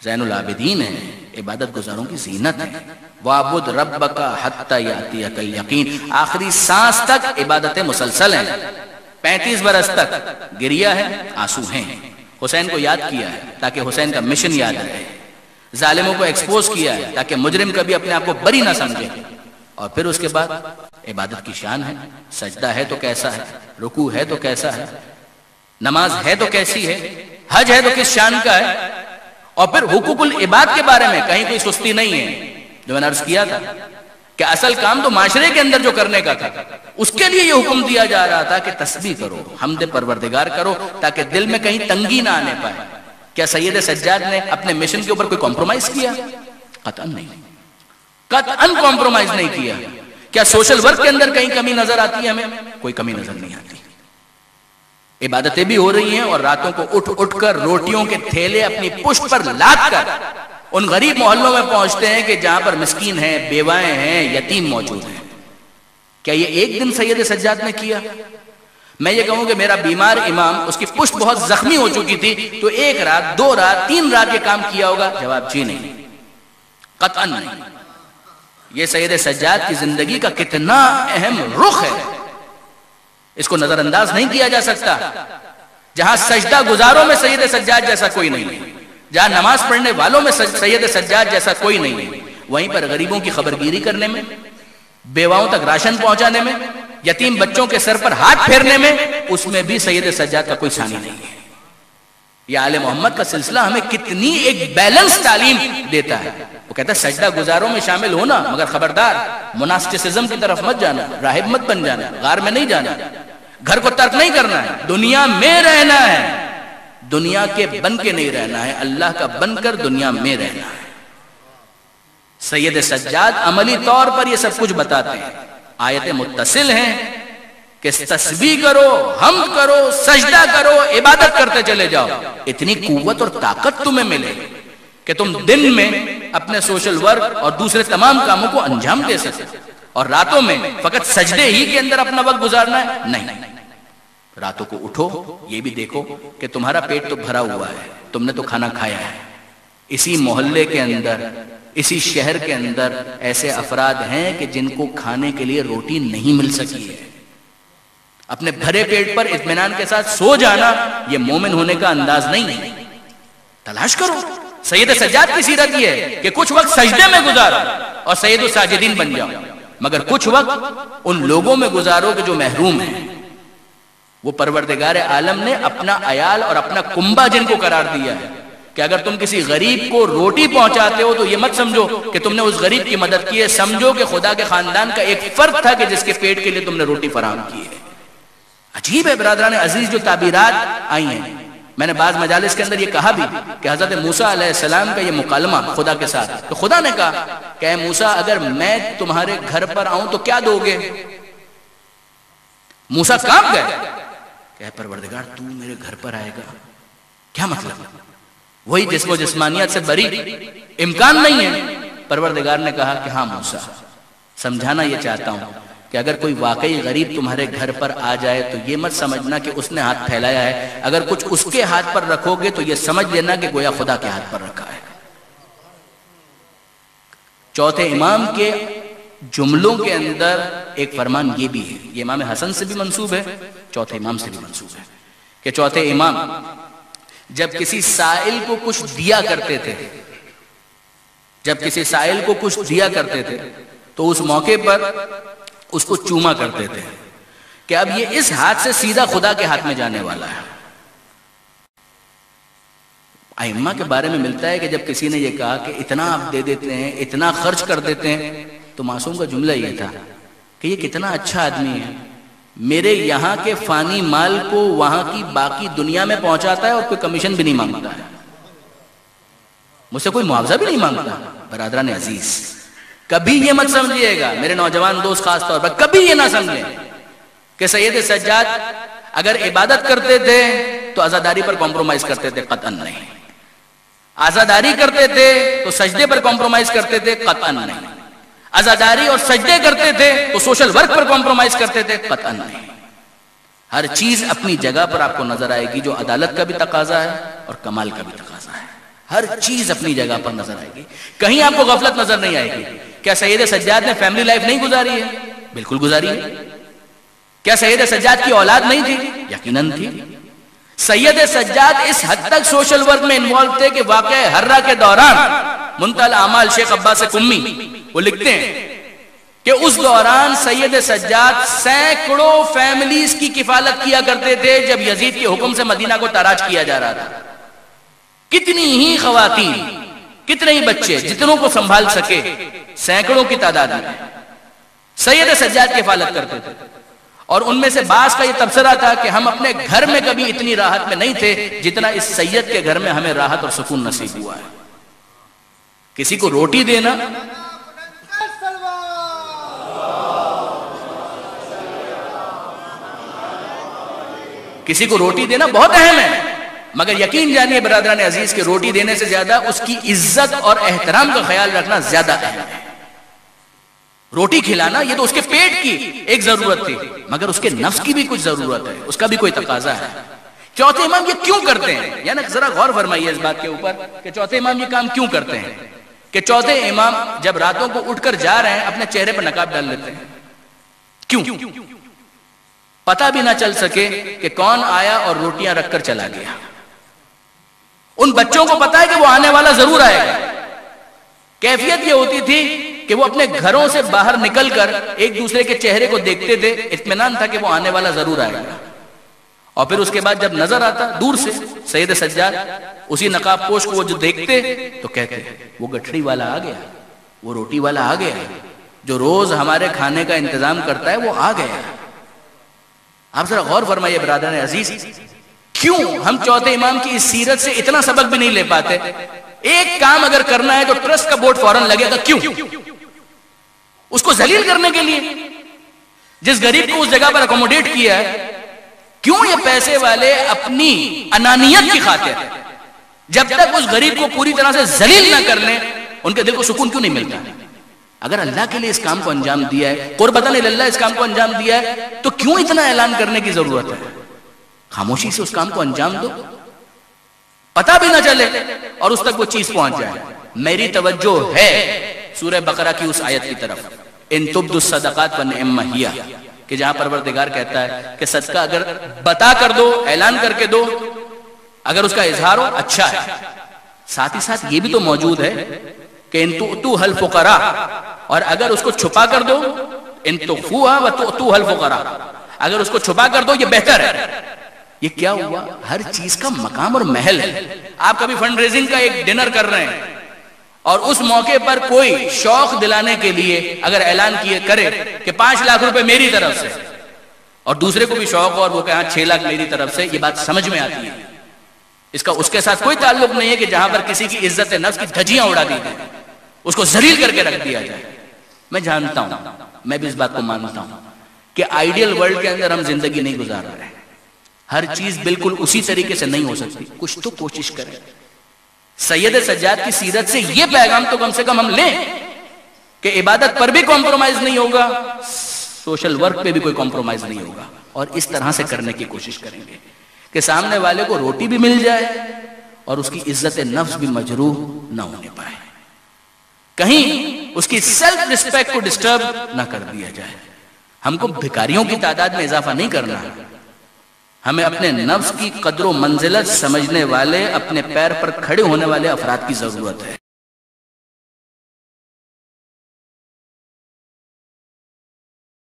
زین العابدین ہیں، عبادت گزاروں کی زینت ہے۔ وَاعْبُدْ رَبَّكَ حَتَّى يَأْتِيَكَ الْيَقِينُ، آخری سانس تک عبادتیں مسلسل ہیں، 35 برس تک گریہ ہے، آنسو ہیں۔ حسین کو یاد کیا ہے تاکہ حسین کا مشن یاد رہے، ظالموں کو ایکسپوز کیا ہے تاکہ مجرم کبھی اپنے آپ کو بری نہ سمجھے، اور پھر اس کے بعد عبادت کی شان ہے، سجدہ ہے تو کیسا ہے، رکوع ہے تو کیسا ہے، نماز ہے تو کیسی ہے، حج ہے تو کس شان کا ہے، اور پھر حقوق العباد کے بارے میں کہیں کوئی سستی نہیں ہے۔ جو میں نے عرض کیا تھا کہ اصل کام تو معاشرے کے اندر جو کرنے کا تھا، اس کے لیے یہ حکم دیا جا رہا تھا کہ تسبیح کرو، حمد پروردگار کرو، تاکہ دل میں کہیں تنگی نہ آنے پائے۔ کیا سید سجاد نے اپنے مشن کے اوپر کوئی کمپرومائز کیا؟ قطعاً نہیں، قطعاً کمپرومائز نہیں کیا۔ کیا سوشل ورک کے اندر کہیں کمی نظر آتی ہے؟ ہمیں کوئی کمی نظر نہیں آتی۔ عبادتیں بھی ہو رہی ہیں، اور راتوں کو اٹھ اٹھ کر روٹیوں کے تھیلے اپنی پشت پر لاد کر ان غریب محلوں میں پہنچتے ہیں کہ جہاں پر مسکین ہیں، بیوائیں ہیں، یتیم موجود ہیں۔ کیا یہ ایک دن سید سجاد نے کیا؟ میں یہ کہوں کہ میرا بیمار امام، اس کی پشت بہت زخمی ہو چکی تھی، تو 1 رات 2 رات 3 رات یہ کام کیا ہوگا؟ جواب جی نہیں، قطعاً نہیں۔ یہ سید سجاد کی زندگی کا کتنا اہم رخ ہے، اس کو نظر انداز نہیں کیا جا سکتا۔ جہاں سجدہ گزاروں میں سید سجاد جیسا کوئی نہیں ہے، جہاں نماز پڑھنے والوں میں سید سجاد جیسا کوئی نہیں ہے، وہیں پر غریبوں کی خبرگیری کرنے میں، بیواؤں تک راشن پہنچانے میں، یتیم بچوں کے سر پر ہاتھ پھیرنے میں، اس میں بھی سید سجاد کا کوئی ثانی نہیں ہے۔ یہ آل محمد کا سلسلہ ہمیں کتنی ایک بیلنس تعلیم دیتا ہے۔ وہ کہتا ہے سجدہ گزاروں میں شامل ہونا، مگر خبردار مناسٹسزم کی طرف مت جانا، راہب مت بن جانا، غار میں نہیں جانا، گھر کو ترک نہیں کرنا ہے، دنیا میں رہنا ہے، دنیا کے بن کے نہیں رہنا ہے، اللہ کا بن کر دنیا میں رہنا ہے۔ سید سجاد عملی طور پر یہ سب کچھ بتاتے ہیں، آیتیں متصل ہیں کہ تسبیح کرو، حمد کرو، سجدہ کرو، عبادت کرتے چلے جاؤ، اتنی قوت اور طاقت تمہیں ملے کہ تم دن میں اپنے سوشل ورک اور دوسرے تمام کاموں کو انجام دے سکتے، اور راتوں میں فقط سجدے ہی کے اندر اپنا وقت گزارنا ہے نہیں۔ راتوں کو اٹھو، یہ بھی دیکھو کہ تمہارا پیٹ تو بھرا ہوا ہے، تم نے تو کھانا کھایا ہے۔ اسی محلے کے اندر، اسی شہر کے اندر ایسے افراد ہیں کہ جن کو کھانے کے لیے روٹی نہیں مل سکی ہے۔ اپنے بھرے پیٹ پر اطمینان کے ساتھ سو جانا یہ مومن ہونے کا انداز نہیں ہے۔ تلاش کرو، سید سجاد کی سیرت یہ ہے کہ کچھ وقت سجدے میں گزارو اور سید الساجدین بن جاؤ، مگر کچھ وقت ان لوگوں میں گزارو کہ جو محروم ہیں۔ وہ پروردگار عالم نے اپنا عیال اور اپنا کنبہ جن کو قرار دیا ہے کہ اگر تم کسی غریب کو روٹی پہنچاتے ہو تو یہ مت سمجھو کہ تم نے اس غریب کی مدد کی ہے، سمجھو کہ خدا کے خاندان کا ایک فرد تھا کہ جس کے پیٹ کے لیے تم نے روٹی فراہم کی ہے۔ عجیب ہے برادران عزیز جو تعبیرات آئی ہیں۔ میں نے بعض مجالس کے اندر یہ کہا بھی کہ حضرت موسیٰ علیہ السلام کا یہ مکالمہ خدا کے ساتھ، تو خدا نے کہا کہ اے موسیٰ اگر میں تمہارے گھر پر آؤں تو کیا دو گے؟ موسیٰ کانپ گئے کہ اے پروردگار تو میرے گھر پر آئے گا، کیا مطلب؟ وہی جسم و جسمانیت سے بری، امکان نہیں ہے۔ پروردگار نے کہا کہ ہاں موسیٰ، سمجھانا یہ چاہتا ہوں کہ اگر کوئی واقعی غریب تمہارے گھر پر آ جائے تو یہ مت سمجھنا کہ اس نے ہاتھ پھیلایا ہے، اگر کچھ اس کے ہاتھ پر رکھو گے تو یہ سمجھ لینا کہ گویا خدا کے ہاتھ پر رکھا ہے۔ چوتھے امام کے جملوں کے اندر ایک فرمان یہ بھی ہے، یہ امام حسن سے بھی منسوب ہے، چوتھے امام سے بھی منسوب ہے، کہ چوتھے امام جب کسی سائل کو کچھ دیا کرتے تھے، جب کسی سائل کو کچھ دیا کرتے تھے تو اس موقع پر اس کو چوما کرتے تھے کہ اب یہ اس ہاتھ سے سیدھا خدا کے ہاتھ میں جانے والا ہے۔ ائمہ کے بارے میں ملتا ہے کہ جب کسی نے یہ کہا کہ اتنا آپ دے دیتے ہیں، اتنا خرچ کر دیتے ہیں، تو معصوم کا جملہ یہ تھا کہ یہ کتنا اچھا آدمی ہے، میرے یہاں کے فانی مال کو وہاں کی باقی دنیا میں پہنچاتا ہے اور کوئی کمیشن بھی نہیں مانگتا ہے، مجھ سے کوئی معاوضہ بھی نہیں مانگتا۔ برادران عزیز کبھی یہ مت سمجھیے گا، میرے نوجوان دوست خاص طور پر کبھی یہ نہ سمجھیں کہ سید سجاد اگر عبادت کرتے تھے تو عزاداری پر کمپرومائز کرتے تھے، قطعاً نہیں۔ عزاداری کرتے تھے تو سجدے پر کمپرومائز کرتے تھے، قطعاً نہیں۔ عزاداری اور سجدے کرتے تھے تو سوشل ورک پر کمپرومائز کرتے تھے، قطعاً نہیں۔ ہر چیز اپنی جگہ پر آپ کو نظر آئے گی، جو عدالت کا بھی تقاضا ہے اور کمال کا بھی تقاضا ہے۔ ہر چیز اپنی جگہ پر نظر آئے گی، کہیں آپ کو غفلت نظر نہیں آئے گی۔ کیا سید سجاد نے فیملی لائف نہیں گزاری ہے؟ بالکل گزاری ہے۔ کیا سید سجاد کی اولاد نہیں تھی؟ یقیناً تھی۔ سید سجاد اس حد تک سوشل ورک میں انوالو تھے کہ واقعہ ہررا کے دوران منتہی الاعمال شیخ عباس قمی وہ لکھتے ہیں کہ اس دوران سید سجاد سینکڑوں فیملیز کی کفالت کیا کرتے تھے جب یزید کے حکم سے مدینہ کو تاراج کیا جا رہا تھا۔ کتنی ہی خواتین، کتنے ہی بچے، جتنوں کو سنبھال سکے، سینکڑوں کی تعداد میں سید سجاد کفالت کرتے تھے۔ اور ان میں سے بعض کا یہ تبصرہ تھا کہ ہم اپنے گھر میں کبھی اتنی راحت میں نہیں تھے جتنا اس سید کے گھر میں ہمیں راحت اور سکون نصیب ہوا ہے۔ کسی کو روٹی دینا، کسی کو روٹی دینا بہت اہم ہے، مگر یقین جانیے برادران عزیز کہ روٹی دینے سے زیادہ اس کی عزت اور احترام کا خیال رکھنا زیادہ اہم ہے۔ روٹی کھلانا یہ تو اس کے پیٹ کی ایک ضرورت تھی، مگر اس کے نفس کی بھی کچھ ضرورت ہے، اس کا بھی کوئی تقاضا ہے۔ چوتھے امام یہ کیوں کرتے ہیں؟ یعنی ذرا غور فرمائیے اس بات کے اوپر کہ چوتھے امام یہ کام کیوں کرتے ہیں کہ چوتھے امام جب راتوں کو اٹھ کر جا رہے ہیں اپنے چہرے پر نقاب ڈال لیتے ہیں۔ کیوں؟ پتہ بھی نہ چل سکے کہ کون آیا اور روٹیاں رکھ کر چلا گیا۔ ان بچوں کو پتا ہے کہ وہ آنے والا ضرور آئے گا۔ کیفیت یہ ہوتی تھی کہ وہ اپنے گھروں سے باہر نکل کر ایک دوسرے کے چہرے کو دیکھتے تھے، اطمینان تھا کہ وہ آنے والا ضرور آئے گا۔ اور پھر اس کے بعد جب نظر آتا دور سے سید سجاد، اسی نقاب پوش کو وہ جو دیکھتے تو کہتے وہ گٹھڑی والا آ گیا، وہ روٹی والا آ گیا، جو روز ہمارے کھانے کا انتظام کرتا ہے وہ آ گیا۔ آپ ذرا غور فرمائیے برادران عزیز، کیوں ہم چوتھے امام کی اس سیرت سے اتنا سبق بھی نہیں لے پاتے؟ ایک کام اگر کرنا ہے تو ٹرسٹ کا بورڈ فوراً لگے گا، کیوں؟ اس کو ذلیل کرنے کے لیے، جس غریب کو اس جگہ پر اکوموڈیٹ کیا ہے، کیوں یہ پیسے والے اپنی انانیت کی خاطر جب تک اس غریب کو پوری طرح سے ذلیل نہ کر لیں ان کے دل کو سکون کیوں نہیں ملتا؟ اگر اللہ کے لیے اس کام کو انجام دیا ہے، قربتاً اللہ اس کام کو انجام دیا ہے، تو کیوں اتنا اعلان کرنے کی ضرورت ہے؟ خاموشی سے اس کام کو انجام دو، پتہ بھی نہ چلے اور اس تک وہ چیز پہنچ جائے۔ میری توجہ ہے سورہ بقرہ کی اس آیت کی طرف، ان تبدوا الصدقات فنعم ہی، کہ جہاں پروردگار کہتا ہے کہ صدقہ اگر بتا کر دو، اعلان کر کے دو، اگر اس کا اظہار ہو اچھا ہے۔ ساتھ ہی ساتھ یہ بھی تو موجود ہے کہ ان تؤتوها الفقراء، اور اگر اس کو چھپا کر دو، ان تخفوها وتؤتوها الفقراء، اگر اس کو چھپا کر دو یہ بہتر ہے۔ یہ کیا ہوا؟ ہر چیز کا مقام اور محل ہے۔ آپ کبھی فنڈ ریزنگ کا ایک ڈنر کر رہے ہیں اور اس موقع پر کوئی شوق دلانے کے لیے اگر اعلان کرے کہ 5 لاکھ روپے میری طرف سے، اور دوسرے کو بھی شوق اور وہ کہ ہاں 6 لاکھ میری طرف سے، یہ بات سمجھ میں آتی ہے۔ اس کا اس کے ساتھ کوئی تعلق نہیں ہے کہ جہاں پر کسی کی عزت نفس کی دھجیاں اڑا دی جائیں، اس کو ذلیل کر کے رکھ دیا جائے۔ میں جانتا ہوں، میں بھی اس بات کو مانتا ہوں کہ آئیڈیل ورلڈ کے اندر ہم زندگی نہیں گزار رہے ہیں، ہر چیز بالکل اسی طریقے سے نہیں ہو سکتی، کچھ تو کوشش کریں۔ سید سجاد کی سیرت سے یہ پیغام تو کم سے کم ہم لیں کہ عبادت پر بھی کمپرومائز نہیں ہوگا، سوشل ورک پہ بھی کوئی کمپرومائز نہیں ہوگا، اور اس طرح سے کرنے کی کوشش کریں گے کہ سامنے والے کو روٹی بھی مل جائے اور اس کی عزت نفس بھی مجروح نہ ہونے پائے، کہیں اس کی سیلف ریسپیکٹ کو ڈسٹرب نہ کر دیا جائے۔ ہم کو بھکاریوں کی تعداد میں اضافہ نہیں کرنا ہے، ہمیں اپنے نفس کی قدر و منزلت سمجھنے والے، اپنے پیر پر کھڑے ہونے والے افراد کی ضرورت ہے۔